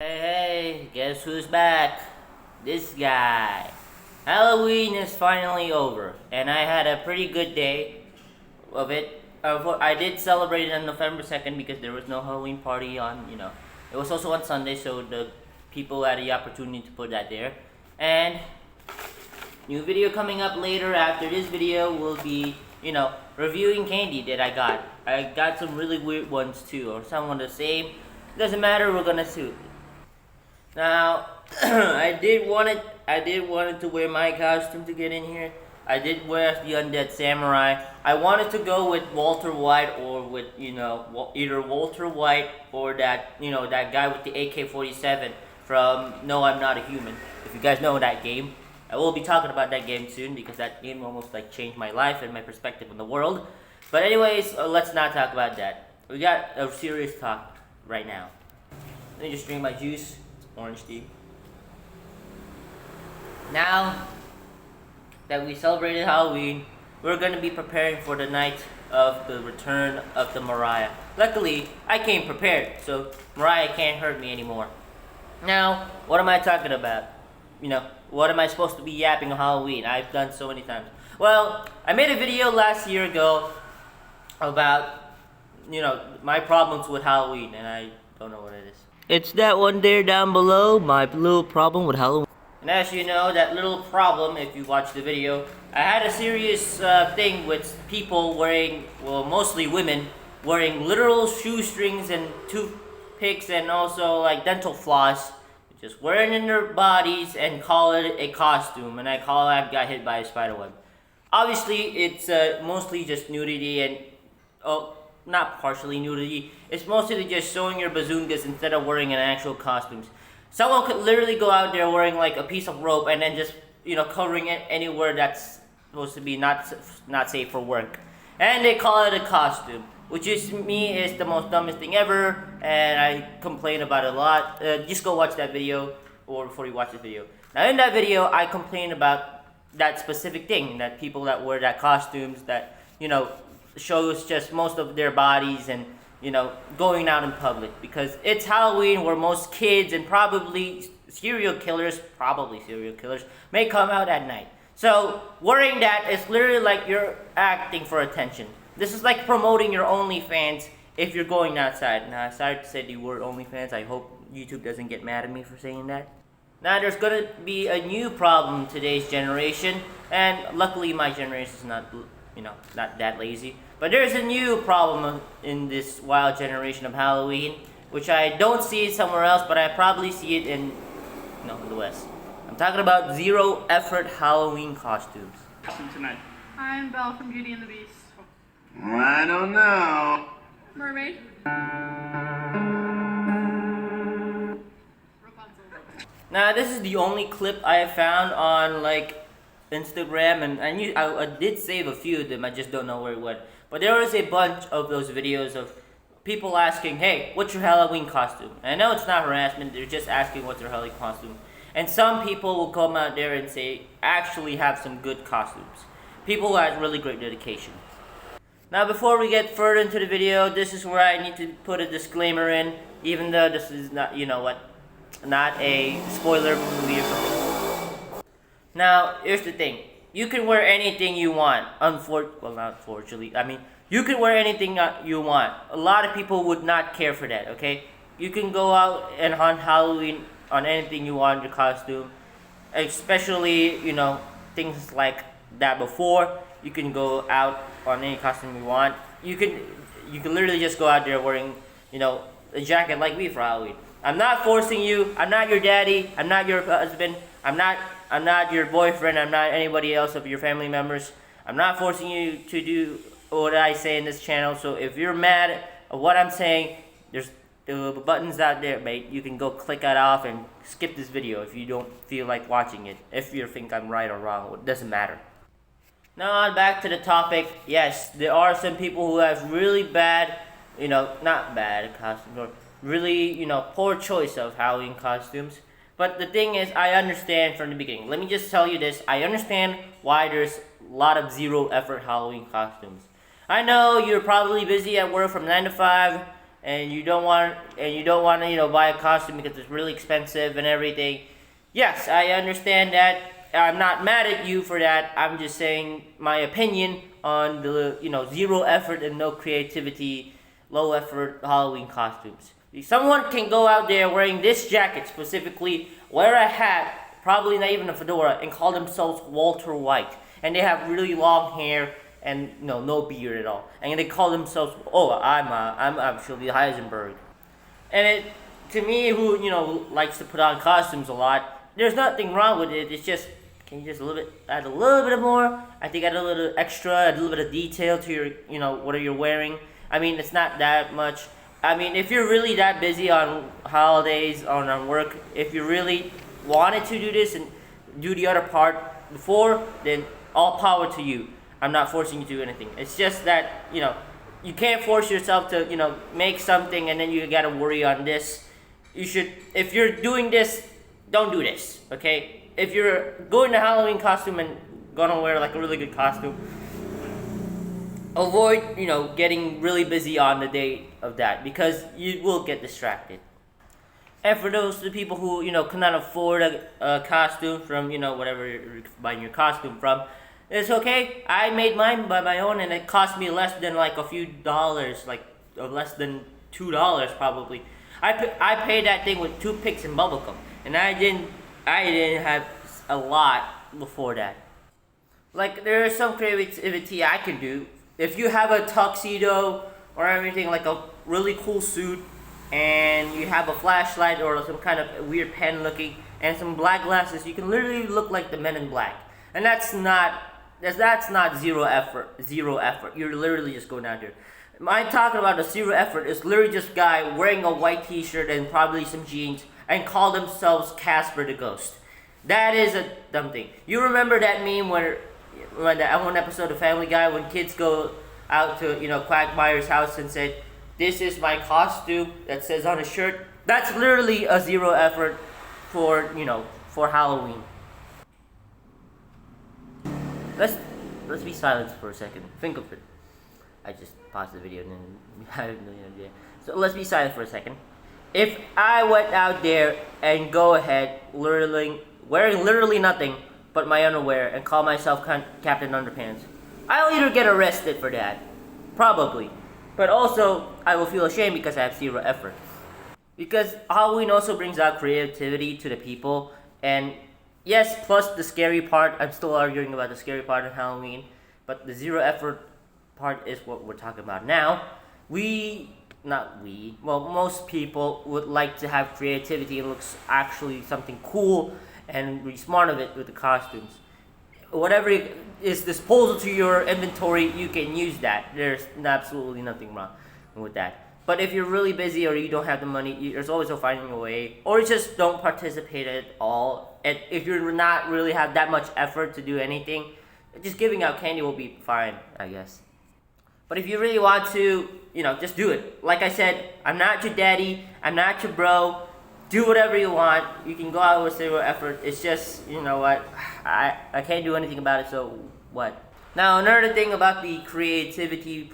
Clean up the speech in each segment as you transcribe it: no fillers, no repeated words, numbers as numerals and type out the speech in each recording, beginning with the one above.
Hey, guess who's back? This guy. Halloween is finally over, and I had a pretty good day of it. I did celebrate it on November 2nd because there was no Halloween party on, it was also on Sunday, so the people had the opportunity to put that there. And new video coming up later after this video will be, reviewing candy that I got. I got some really weird ones too, or some of the same. Doesn't matter, we're gonna see. Now, I did wanted to wear my costume to get in here. I did wear the Undead Samurai. I wanted to go with Walter White or with, either Walter White or that guy with the AK-47 from No, I'm Not a Human. If you guys know that game, I will be talking about that game soon because that game almost changed my life and my perspective on the world. But anyways, let's not talk about that. We got a serious talk right now. Let me just drink my juice. Orange tea. Now that we celebrated Halloween, we're gonna be preparing for the night of the return of the Mariah. Luckily, I came prepared, so Mariah can't hurt me anymore. Now, what am I talking about? What am I supposed to be yapping on Halloween? I've done so many times. Well, I made a video last year ago about, my problems with Halloween, and I don't know what it is. It's that one there down below, my little problem with Halloween. And as you know, that little problem, if you watch the video, I had a serious thing with people wearing, well, mostly women, wearing literal shoestrings and toothpicks and also dental floss, just wearing in their bodies and call it a costume. And I got hit by a spider web. Obviously, it's mostly just nudity and, not partially nudity. It's mostly just showing your bazungas instead of wearing an actual costumes. Someone could literally go out there wearing a piece of rope and then just covering it anywhere that's supposed to be not safe for work, and they call it a costume, which is the most dumbest thing ever, and I complain about it a lot. Just go watch that video, or before you watch this video. Now in that video, I complain about that specific thing, that people that wear that costumes that shows just most of their bodies and going out in public, because it's Halloween where most kids and probably serial killers may come out at night. So wearing that is literally like you're acting for attention. This is like promoting your OnlyFans if you're going outside. Now, sorry to say the word OnlyFans. I hope YouTube doesn't get mad at me for saying that. Now there's gonna be a new problem in today's generation, and luckily my generation is not that lazy. But there's a new problem in this wild generation of Halloween, which I don't see somewhere else, but I probably see it in the West. I'm talking about zero effort Halloween costumes. Tonight. I'm Belle from Beauty and the Beast. I don't know. Mermaid. Rapunzel. Now this is the only clip I have found on Instagram, and I did save a few of them. I just don't know where it went. But there was a bunch of those videos of people asking, "Hey, what's your Halloween costume?" And I know it's not harassment. They're just asking what's their Halloween costume. And some people will come out there and say, actually have some good costumes. People who have really great dedication. Now before we get further into the video, this is where I need to put a disclaimer in, even though this is not, not a spoiler movie or something. Now, here's the thing. You can wear anything you want. Not fortunately. I mean, you can wear anything you want. A lot of people would not care for that, okay? You can go out and on Halloween on anything you want, your costume. Especially, things like that before. You can go out on any costume you want. You can literally just go out there wearing, a jacket like me for Halloween. I'm not forcing you. I'm not your daddy. I'm not your husband. I'm not your boyfriend. I'm not anybody else of your family members. I'm not forcing you to do what I say in this channel. So if you're mad at what I'm saying, there's the buttons out there, mate. You can go click it off and skip this video if you don't feel like watching it. If you think I'm right or wrong, it doesn't matter. Now on back to the topic. Yes, there are some people who have really bad, not bad costumes, or really, poor choice of Halloween costumes. But the thing is, I understand from the beginning. Let me just tell you this. I understand why there's a lot of zero effort Halloween costumes. I know you're probably busy at work from 9 to 5, and you don't want to buy a costume because it's really expensive and everything. Yes, I understand that. I'm not mad at you for that. I'm just saying my opinion on the zero effort and no creativity, low effort Halloween costumes. Someone can go out there wearing this jacket specifically, wear a hat, probably not even a fedora, and call themselves Walter White, and they have really long hair and no beard at all, and they call themselves, oh, I'm actually Heisenberg. And to me, who likes to put on costumes a lot, there's nothing wrong with it. It's just, can you just add a little bit more? I think add a little extra, add a little bit of detail to your what you're wearing. I mean, it's not that much. I mean, if you're really that busy on holidays, on work, if you really wanted to do this and do the other part before, then all power to you. I'm not forcing you to do anything. It's just that, you can't force yourself to, make something and then you gotta worry on this. If you're doing this, don't do this, okay? If you're going to Halloween costume and gonna wear like a really good costume, avoid, getting really busy on the day of that because you will get distracted. And for those people who, cannot afford a costume from, whatever you're buying your costume from, it's okay. I made mine by my own and it cost me less than like a few dollars, less than $2 probably. I paid that thing with toothpicks and bubblegum, and I didn't have a lot before that. Like, there is some creativity I can do. If you have a tuxedo or everything, like a really cool suit, and you have a flashlight or some kind of weird pen looking, and some black glasses, you can literally look like the Men in Black. And that's not zero effort. You're literally just going out there. I'm talking about the zero effort is literally just a guy wearing a white t-shirt and probably some jeans and call themselves Casper the Ghost. That is a dumb thing. You remember that meme when that one episode of Family Guy when kids go out to Quagmire's house and said, "This is my costume," that says on his shirt. That's literally a zero effort for Halloween. Let's be silent for a second. Think of it. I just paused the video and then I have no idea. So let's be silent for a second. If I went out there and go ahead wearing literally nothing but my underwear and call myself Captain Underpants, I'll either get arrested for that, probably, but also I will feel ashamed because I have zero effort. Because Halloween also brings out creativity to the people, and yes, plus the scary part. I'm still arguing about the scary part of Halloween, but the zero effort part is what we're talking about now. Most people would like to have creativity and looks actually something cool and be smart of it with the costumes. Whatever is disposal to your inventory, you can use that. There's absolutely nothing wrong with that. But if you're really busy or you don't have the money, there's always finding a way. Or just don't participate at all. And if you're not really have that much effort to do anything, just giving out candy will be fine, I guess. But if you really want to, just do it. Like I said, I'm not your daddy. I'm not your bro. Do whatever you want. You can go out with zero effort. It's just, what? I can't do anything about it, so what? Now, another thing about the creativity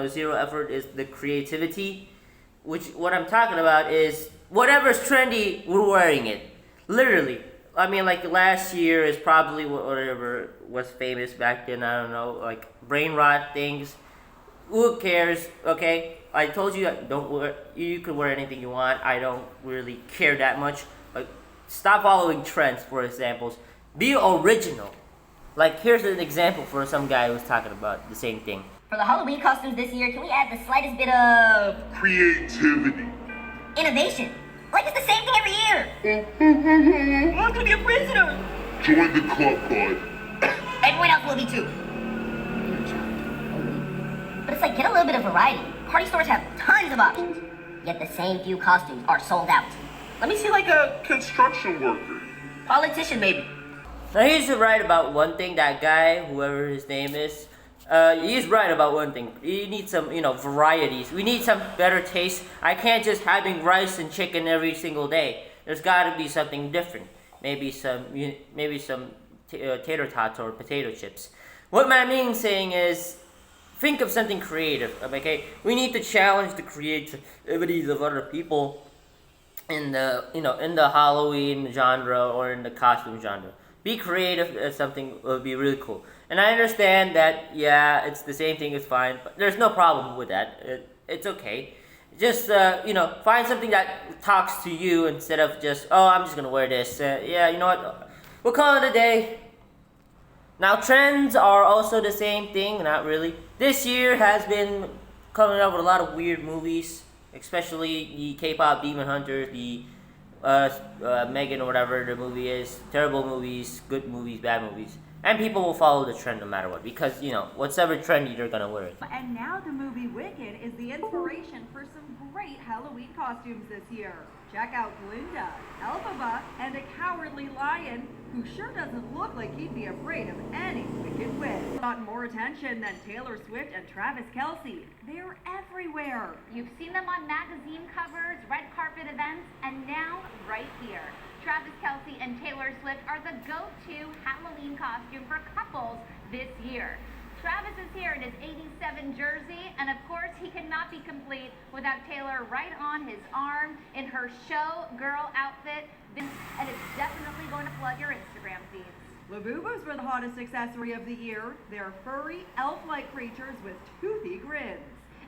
zero effort is the creativity. Which, what I'm talking about is, whatever's trendy, we're wearing it. Literally. I mean, like last year is probably whatever was famous back then. I don't know, like brain rot things. Who cares? Okay, I told you you could wear anything you want. I don't really care that much. Like, stop following trends, for examples. Be original. Like, here's an example for some guy who's talking about the same thing. For the Halloween costumes this year, can we add the slightest bit of Creativity. innovation? Like it's the same thing every year. I'm gonna be a prisoner. Join the club, bud. Everyone else will be too. But it's like, get a little bit of variety. Party stores have tons of options, yet the same few costumes are sold out. Let me see like a construction worker. Politician, maybe. Now he's right about one thing. That guy, whoever his name is, he's right about one thing. You need some, varieties. We need some better taste. I can't just having rice and chicken every single day. There's got to be something different. Maybe some tater tots or potato chips. What I mean saying is, think of something creative. Okay, we need to challenge the creativities of other people in the in the Halloween genre or in the costume genre. Be creative as something would be really cool. And I understand that it's the same thing is fine, but there's no problem with that. It's okay. Just find something that talks to you instead of just I'm just gonna wear this. You know what? We'll call it a day. Now trends are also the same thing. Not really. This year has been coming up with a lot of weird movies, especially the K-pop Demon Hunter, the Megan or whatever the movie is. Terrible movies, good movies, bad movies. And people will follow the trend no matter what, because, whatever trendy, they're gonna wear it. And now the movie Wicked is the inspiration for some great Halloween costumes this year. Check out Glinda, Elphaba, and a cowardly lion who sure doesn't look like he'd be afraid of any wicked witch. Got more attention than Taylor Swift and Travis Kelce. They're everywhere. You've seen them on magazine covers, red carpet events, and now right here. Travis Kelce and Taylor Swift are the go-to Halloween costume for couples this year. Travis is here in his 87 jersey, and of course he cannot be complete without Taylor right on his arm in her show girl outfit, and it's definitely going to flood your Instagram feeds. Labubus were the hottest accessory of the year. They're furry, elf-like creatures with toothy grins.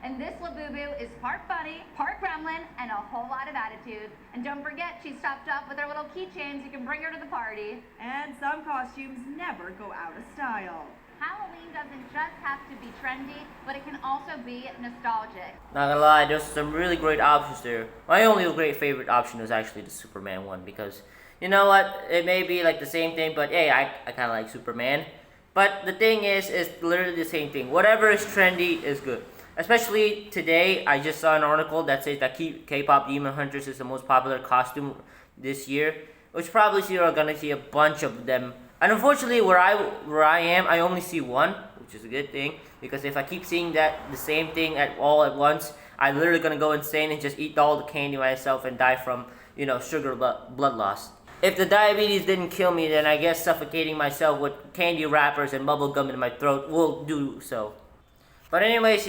And this Labubu is part bunny, part gremlin, and a whole lot of attitude. And don't forget, she's topped up with her little keychains. You can bring her to the party. And some costumes never go out of style. Halloween doesn't just have to be trendy, but it can also be nostalgic. Not gonna lie, there's some really great options there. My only great favorite option was actually the Superman one, because you know what? It may be like the same thing, but hey, I kind of like Superman. But the thing is, it's literally the same thing. Whatever is trendy is good. Especially today, I just saw an article that says that K-pop Demon Hunters is the most popular costume this year, which probably you're gonna see a bunch of them. And unfortunately, where I am, I only see one, which is a good thing, because if I keep seeing the same thing all at once, I'm literally gonna go insane and just eat all the candy myself and die from sugar blood loss. If the diabetes didn't kill me, then I guess suffocating myself with candy wrappers and bubble gum in my throat will do so. But anyways,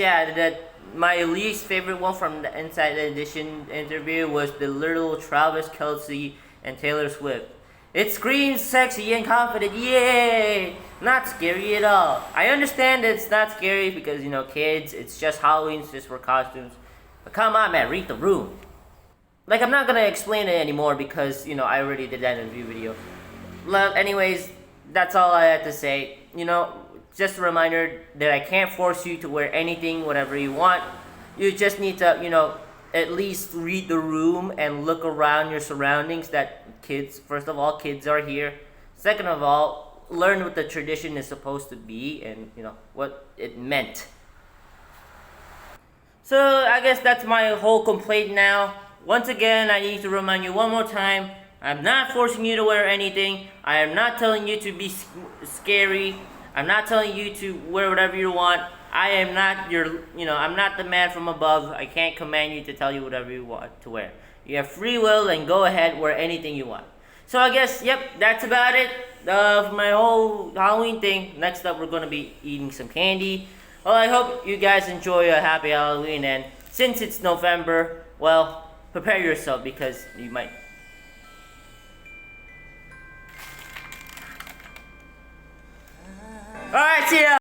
my least favorite one from the Inside Edition interview was the little Travis Kelce and Taylor Swift. It screams sexy and confident, yay! Not scary at all. I understand that it's not scary because, kids, it's just Halloween, it's just for costumes. But come on, man, read the room. Like, I'm not gonna explain it anymore because, I already did that in the video. Anyways, that's all I had to say. Just a reminder that I can't force you to wear anything, whatever you want. You just need to, at least read the room and look around your surroundings that first of all, kids are here. Second of all, learn what the tradition is supposed to be and, what it meant. So, I guess that's my whole complaint now. Once again, I need to remind you one more time, I'm not forcing you to wear anything. I am not telling you to be scary. I'm not telling you to wear whatever you want. I am not I'm not the man from above. I can't command you to tell you whatever you want to wear. You have free will and go ahead, wear anything you want. So I guess, that's about it of my whole Halloween thing. Next up, we're going to be eating some candy. Well, I hope you guys enjoy a happy Halloween. And since it's November, well, prepare yourself because you might. Alright, see ya!